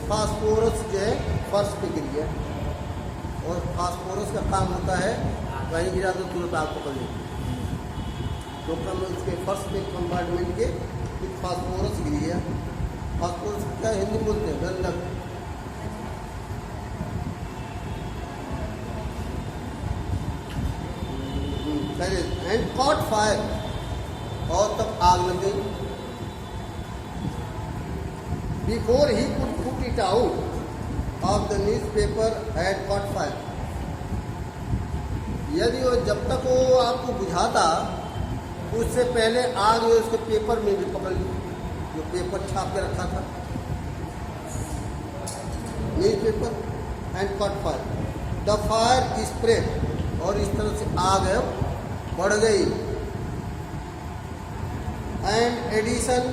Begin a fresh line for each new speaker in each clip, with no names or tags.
Phosphorus जो है फर्श पे गिर गया, और फास्फोरस का काम होता है कहीं गिरा तो तुरंत आग पकड़ लेती है। तो कम उसके फर्श पे कंपार्टमेंट के कुछ फास्फोरस गिर गया। फास्फोरस क्या हिंदी बोलते हैं, गंधक। एंड कॉट फायर, और तब आग लग गई। Before he could put it out of the news paper had cot fire. यदि वो जब तक वो आपको बुझाता उससे पहले आग जो उसके पेपर में भी पकड़ ली, जो पेपर छाप के रखा था, newspaper and caught fire. The fire spread, और इस तरह से आग है बढ़ गई। And Edison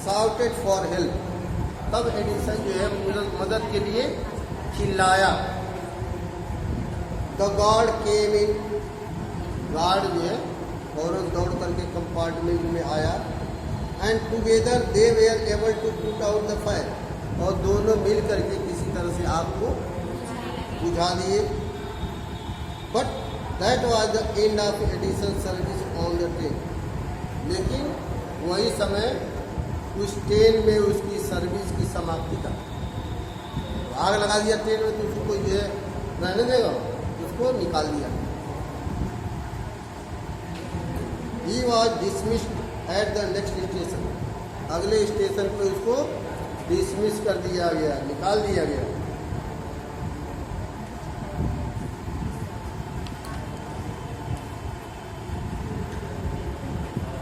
shouted for help, तब एडिसन जो है मदद के लिए चिल्लाया। The guard came in, guard जो है फौरन दौड़ करके कंपार्टमेंट में आया। And together they were able to put out the fire, और दोनों मिल करके किसी तरह से आग को बुझा दिए। But that was the end of Edison service on the train. लेकिन वही समय उस ट्रेन में उसकी सर्विस की समाप्ति का, आग लगा दिया ट्रेन में तो उसको जो है रहने देगा, उसको निकाल दिया। He was dismissed at the next station, अगले स्टेशन पे उसको डिसमिस कर दिया गया, निकाल दिया गया।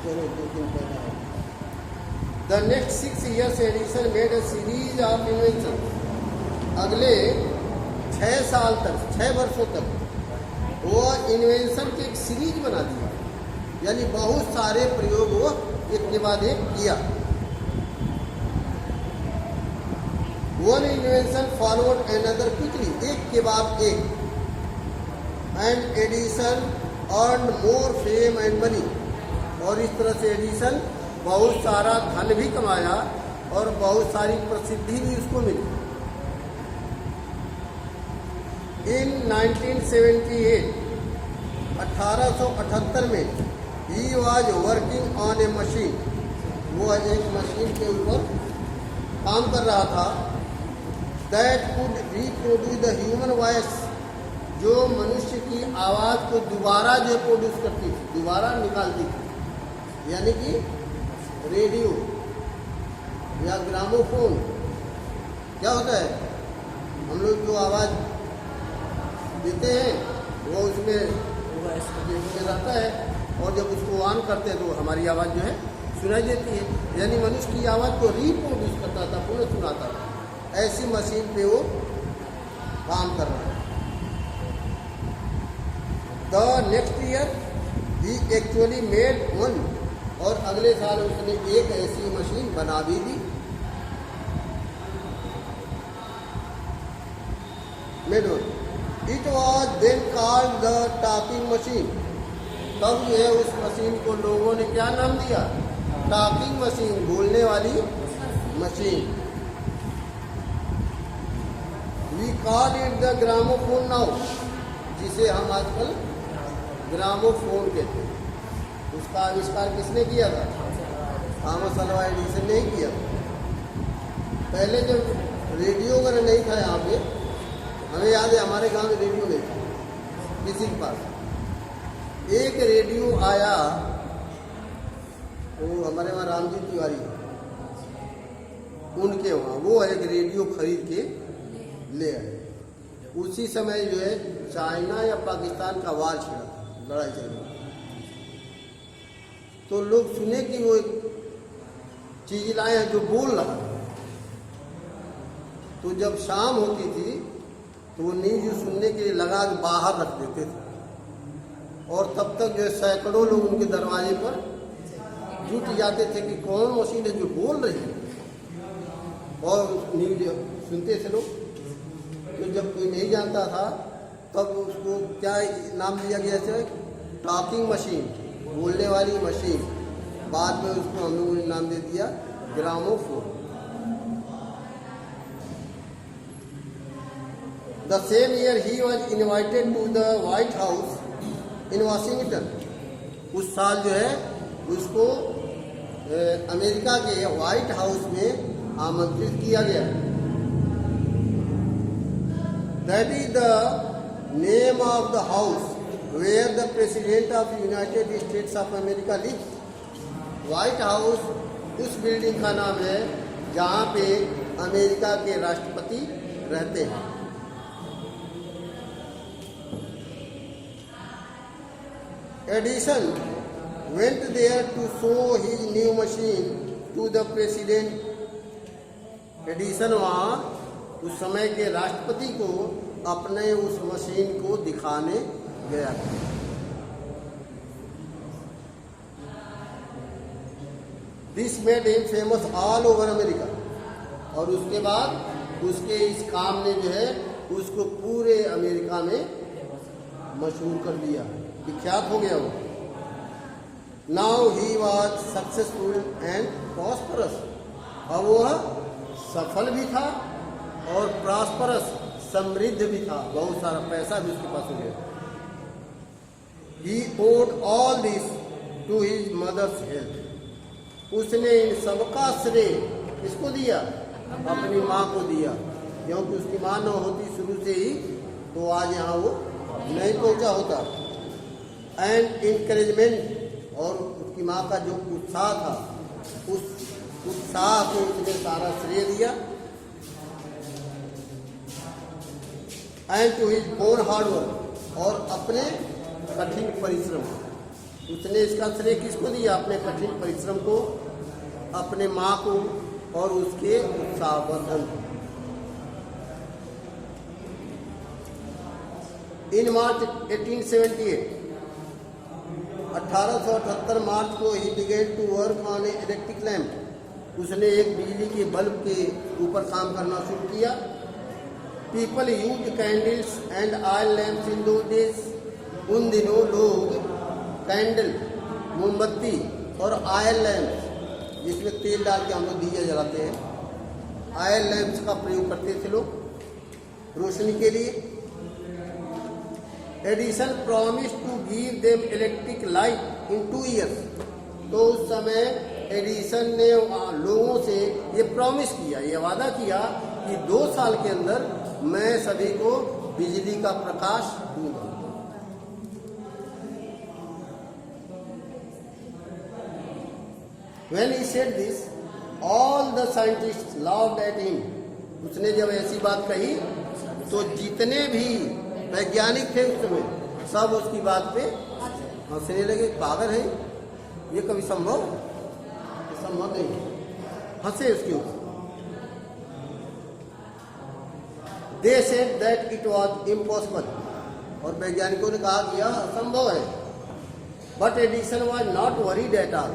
चलो 2 दिन पहले The next 6 years Edison made a series of inventions. अगले 6 साल तक, 6 वर्षों तक वो इन्वेंशन की एक सीरीज बना दिया, यानी बहुत सारे प्रयोग वो एक के बाद एक किया। One invention followed another quickly, एक के बाद एक। And Edison earned more fame and money, और इस तरह से एडिसन बहुत सारा धन भी कमाया और बहुत सारी प्रसिद्धि भी उसको मिली। इन 1978, 1878 में he was working on A machine, वो एक मशीन के ऊपर काम कर रहा था। That could reproduce the human voice, जो मनुष्य की आवाज़ को दोबारा जो प्रोड्यूस करती थी, दोबारा निकालती थी, यानी कि रेडियो या ग्रामोफोन। क्या होता है, हम लोग जो आवाज़ देते हैं वो उसमें रहता है, और जब उसको ऑन करते हैं तो हमारी आवाज़ जो है सुनाई देती है, यानी मनुष्य की आवाज़ को रिप्रोड्यूस करता था, पुनः सुनाता था। ऐसी मशीन पे वो काम कर रहा है। The next year he actually made one, और अगले साल उसने एक ऐसी मशीन बना भी दी। Made one. It was then called the talking machine, तब जो है उस मशीन को लोगों ने क्या नाम दिया, टॉकिंग मशीन, बोलने वाली मशीन। We call it the gramophone now, जिसे हम आजकल ग्रामोफोन कहते हैं। उसका आविष्कार किसने किया था, थॉमस अल्वा एडिसन ने ही किया। पहले जब रेडियो वगैरह नहीं था यहाँ पे, हमें याद है हमारे गांव में रेडियो नहीं था किसी के पास। एक रेडियो आया, वो हमारे वहाँ रामजी तिवारी उनके वहाँ, वो एक रेडियो खरीद के ले आए। उसी समय जो है चाइना या पाकिस्तान का वार छिड़ा था, लड़ाई चल रही, तो लोग सुने कि वो एक चीज लाए हैं जो बोल रहा है। तो जब शाम होती थी तो वो न्यूज सुनने के लिए लगा के बाहर रख देते थे, और तब तक जो सैकड़ों लोग उनके दरवाजे पर जुट जाते थे कि कौन मशीन है जो बोल रही है, और न्यूज सुनते थे लोग। तो जब कोई नहीं जानता था तब उसको क्या नाम दिया गया था, टॉकिंग मशीन, बोलने वाली मशीन। बाद में उसको हम लोगों ने नाम दे दिया gramophone. The same year he was invited to the White House in Washington. उस साल जो है उसको अमेरिका के व्हाइट हाउस में आमंत्रित किया गया. That is the name of the house where the President of the United States of America lives. White house उस बिल्डिंग का नाम है जहाँ पे अमेरिका के राष्ट्रपति रहते हैं. Edison went there to show his new machine to the president. Edison वहाँ उस समय के राष्ट्रपति को अपने उस मशीन को दिखाने गया. This made him famous all over America. और उसके बाद उसके इस काम ने जो है उसको पूरे अमेरिका में मशहूर कर दिया, विख्यात हो गया वो. Now he was successful and prosperous. अब वह सफल भी था और प्रॉस्परस, समृद्ध भी था, बहुत सारा पैसा भी उसके पास हो गया. He owed all this to his mother's health. उसने इन सबका श्रेय किसको दिया? अपनी माँ को दिया, क्योंकि उसकी माँ न होती शुरू से ही तो आज यहाँ वो नहीं पहुँचा होता. एंड इनकरेजमेंट, और उसकी माँ का जो उत्साह था उस उत्साह को उसने सारा श्रेय दिया. And to his own hard work, और अपने कठिन परिश्रम, उसने इसका श्रेय किसको दिया? अपने कठिन परिश्रम को, अपने माँ को और उसके उत्साहवर्धन. इन मार्च 1878, 1878 मार्च को ही began to work on a electric lamp. उसने एक बिजली के बल्ब के ऊपर काम करना शुरू किया. People use candles and oil lamps इन दो डेज. उन दिनों लोग कैंडल, मोमबत्ती और ऑयल लैम्प, जिसमें तेल डाल के हम लोग दिया जलाते हैं, ऑयल लैम्प्स का प्रयोग करते थे लोग रोशनी के लिए. Edison promise to give them electric light in 2 years. तो उस समय एडिसन ने लोगों से ये प्रॉमिस किया, ये वादा किया कि 2 साल के अंदर मैं सभी को बिजली का प्रकाश दूंगा. When he said this, all the scientists laughed at him. उसने जब ऐसी बात कही तो जितने भी वैज्ञानिक थे उस समय सब उसकी बात पे हंसने लगे. पागल है, ये कभी संभव? संभव नहीं. हंसे उसके ऊपर. They said that it was impossible. और वैज्ञानिकों ने कहा कि यह असंभव है. But Edison was not worried at all.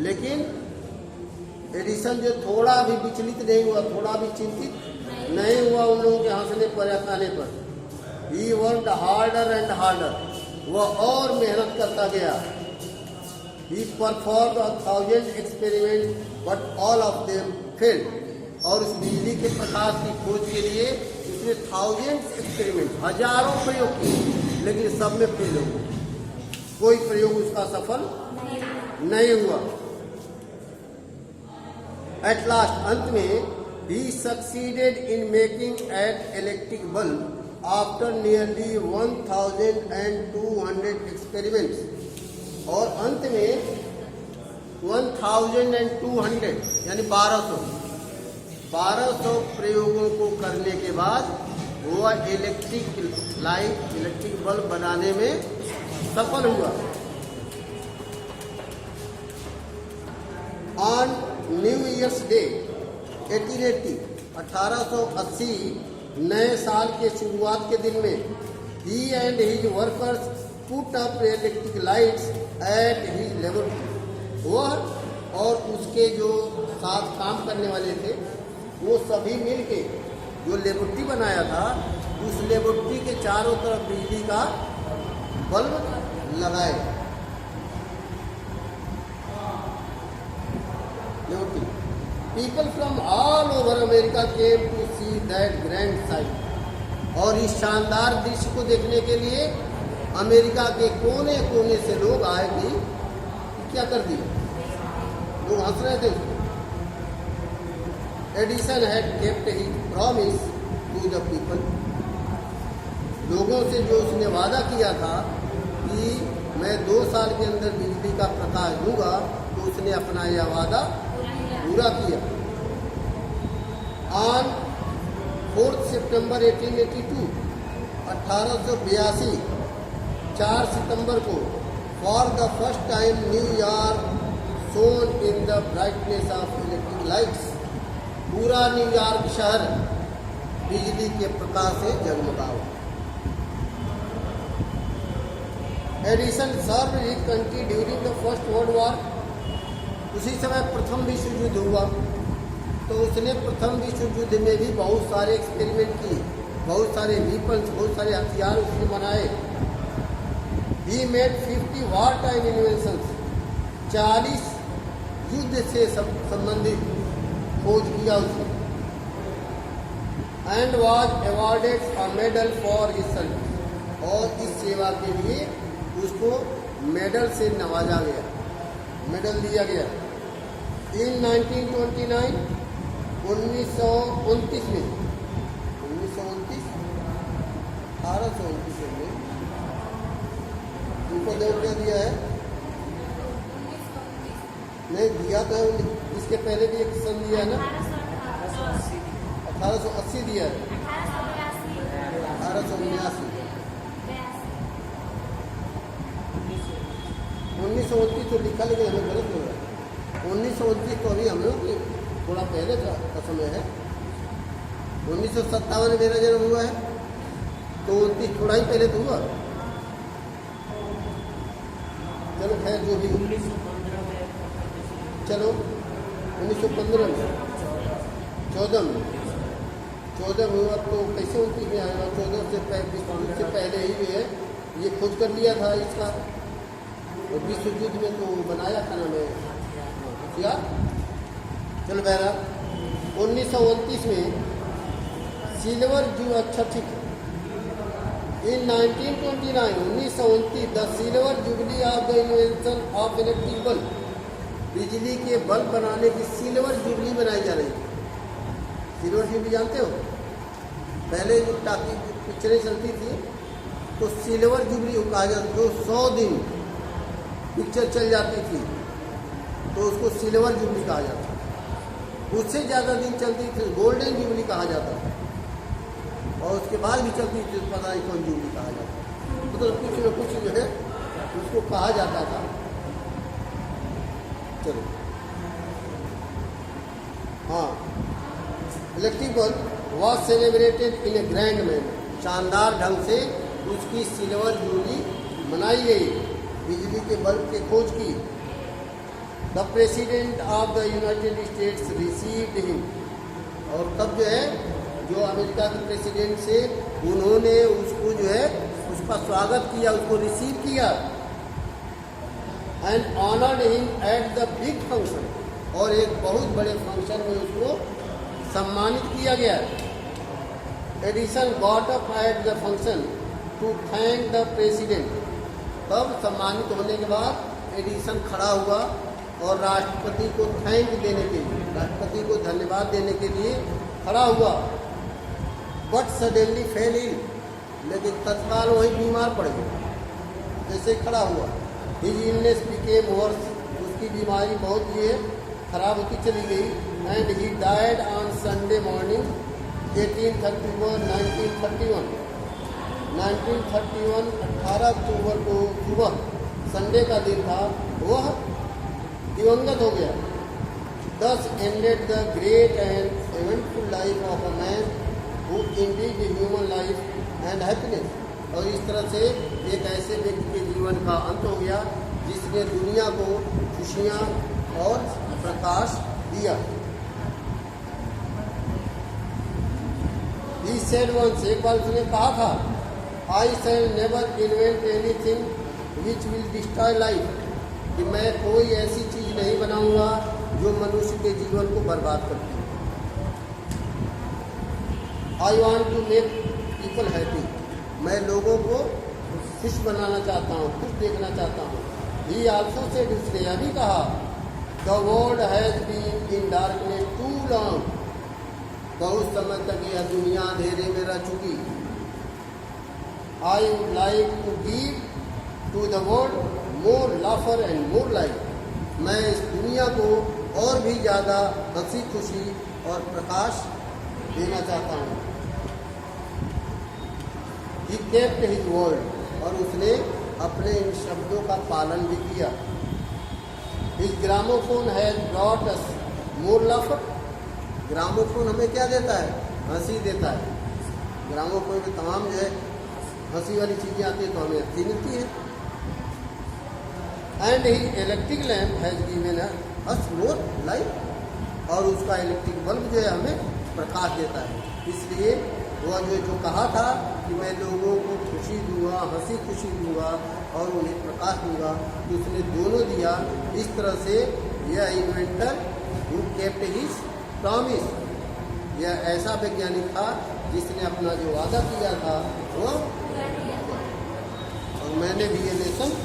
लेकिन एडिसन जो थोड़ा भी विचलित नहीं हुआ, थोड़ा भी चिंतित नहीं हुआ उन लोगों के हंसने पर या कहने पर. He worked harder and harder. वह और मेहनत करता गया. He performed 1,000 experiments, but all of them failed. और उस बिजली के प्रकाश की खोज के लिए उसने thousands experiments, हजारों प्रयोग किए, लेकिन सब में फेल हो गए. कोई प्रयोग उसका सफल नहीं हुआ. At last, अंत में he succeeded in making an electric bulb after nearly 1,200 experiments. और अंत में 1,200 यानी 1200 प्रयोगों को करने के बाद वह इलेक्ट्रिक लाइट, इलेक्ट्रिक बल्ब बनाने में सफल हुआ. ऑन न्यू ईयर्स डे 1880, 1880 नए साल के शुरुआत के दिन में he and his workers put up electric lights at his laboratory. वह और उसके जो साथ काम करने वाले थे वो सभी मिलके जो लेबोरेटरी बनाया था उस लेबोरेटरी के चारों तरफ बिजली का बल्ब लगाए. People from all over America came to see that grand sight. और इस शानदार दृश्य को देखने के लिए अमेरिका के कोने कोने से लोग आए भी क्या कर दिया, लोग हंस रहे थे उसको। Edison had kept his promise to the people, लोगों से जो उसने वादा किया था कि मैं 2 साल के अंदर बिजली का प्रकाश दूंगा, तो उसने अपना यह वादा पूरा किया। ऑन 4 सितंबर 1882, 1882, 4 सितंबर को for the first time New York shone in the brightness of electric lights, पूरा न्यूयॉर्क शहर बिजली के प्रकाश से जगमगा हुआ। Edison serve his country during the first world war, उसी समय प्रथम विश्व युद्ध हुआ, तो उसने प्रथम विश्व युद्ध में भी बहुत सारे एक्सपेरिमेंट किए, बहुत सारे वीपन्स, बहुत सारे हथियार उसने बनाए। He made 50 war time inventions, 40 युद्ध से संबंधित खोज किया उसने। And was awarded a medal for his service, और इस सेवा के लिए उसको मेडल से नवाजा गया, मेडल दिया गया। इन 1929, 1929 में 1829 में उनको देव क्या दिया है, नहीं दिया तो है, इसके पहले भी एक सन दिया है ना, 1880 दिया है, 1879, 1929 तो लिखा, लेकिन हमें गलत हो रहा है। 1929 तो अभी हम लोग थोड़ा पहले का समय है। 1957 में मेरा जन्म हुआ है, तो 29 थोड़ा ही पहले तो हुआ। चलो खैर जो भी, चलो 1915 में, 14 में, 14 में हुआ, तो कैसे 29 में आएगा? 14 से पहले ही है ये खोज कर लिया था इसका, और विश्व युद्ध में तो बनाया था ना मैं हथियार। चलो बहरा 1929 में सिल्वर जू, अच्छा ठीक है। इन 1929, 1929 the silver jubilee of the invention of electric bulb, बिजली के बल्ब बनाने की सिल्वर जुबली बनाई जा रही थी। सिल्वर जुबली जानते हो, पहले जो टाकी पिक्चरें चलती थी तो सिल्वर जुबली कहा जाता, जो 100 दिन पिक्चर चल जाती थी तो उसको सिल्वर जुबली कहा जाता था। उससे ज़्यादा दिन चलती थी गोल्डन जुबली कहा जाता था, और उसके बाद भी चलती थी पता नहीं कौन जुबली कहा जाता था। तो कुछ न कुछ जो है उसको कहा जाता था। चलो हाँ, electric bulb was celebrated in A grand manner, शानदार ढंग से उसकी सिल्वर जुबली मनाई गई, बिजली के बल्ब के खोज की। The president of the United states received him, और तब जो है जो अमेरिका के प्रेसिडेंट से उन्होंने उसको जो है उसका स्वागत किया, उसको रिसीव किया। And honoured him at the big function, और एक बहुत बड़े फंक्शन में उसको सम्मानित किया गया। Edison got up at the function to thank the president, तब सम्मानित होने के बाद एडिसन खड़ा हुआ और राष्ट्रपति को थैंक देने के लिए, राष्ट्रपति को धन्यवाद देने के लिए खड़ा हुआ। बट सडनली फेल इन, लेकिन तत्काल वही बीमार पड़ गया जैसे खड़ा हुआ। हिज इलनेस बिकेम वर्स, उसकी बीमारी बहुत ये खराब होती चली गई। And he died on Sunday morning 1931, 18 अक्टूबर को सुबह, संडे का दिन था, वह दिवंगत हो गया। Thus ended the great and eventful life of a man who indeed human life and happiness, और इस तरह से एक ऐसे व्यक्ति के जीवन का अंत हो गया जिसने दुनिया को खुशियाँ और प्रकाश दिया। He said once, एक बार उसने कहा था, I shall never invent anything which will destroy life, कि मैं कोई ऐसी चीज़ नहीं बनाऊंगा जो मनुष्य के जीवन को बर्बाद करती है। I want to make people happy, मैं लोगों को खुश बनाना चाहता हूँ, खुश देखना चाहता हूँ। ही आल्सो सेड, उसने यह भी कहा, the world has been in darkness too long, बहुत समय तक यह दुनिया अंधेरे में रह चुकी। I would like to give to the world more laughter and more light, मैं इस दुनिया को और भी ज़्यादा हंसी खुशी और प्रकाश देना चाहता हूँ। ही केप्ट हिज वर्ड, और उसने अपने इन शब्दों का पालन भी किया। His gramophone has brought us more लाफर, gramophone हमें क्या देता है? हंसी देता है। ग्रामोफोन में तमाम जो है हंसी वाली चीज़ें आती है तो हमें हंसी मिलती है। And he electric lamp has given us more light, और उसका इलेक्ट्रिक बल्ब जो है हमें प्रकाश देता है। इसलिए वह जो कहा था कि मैं लोगों को खुशी दूंगा, हंसी खुशी दूंगा और उन्हें प्रकाश दूंगा, तो उसने दोनों दिया। इस तरह से यह inventor who kept his promise, यह ऐसा वैज्ञानिक था जिसने अपना जो वादा किया था वो, और मैंने भी ये लेसन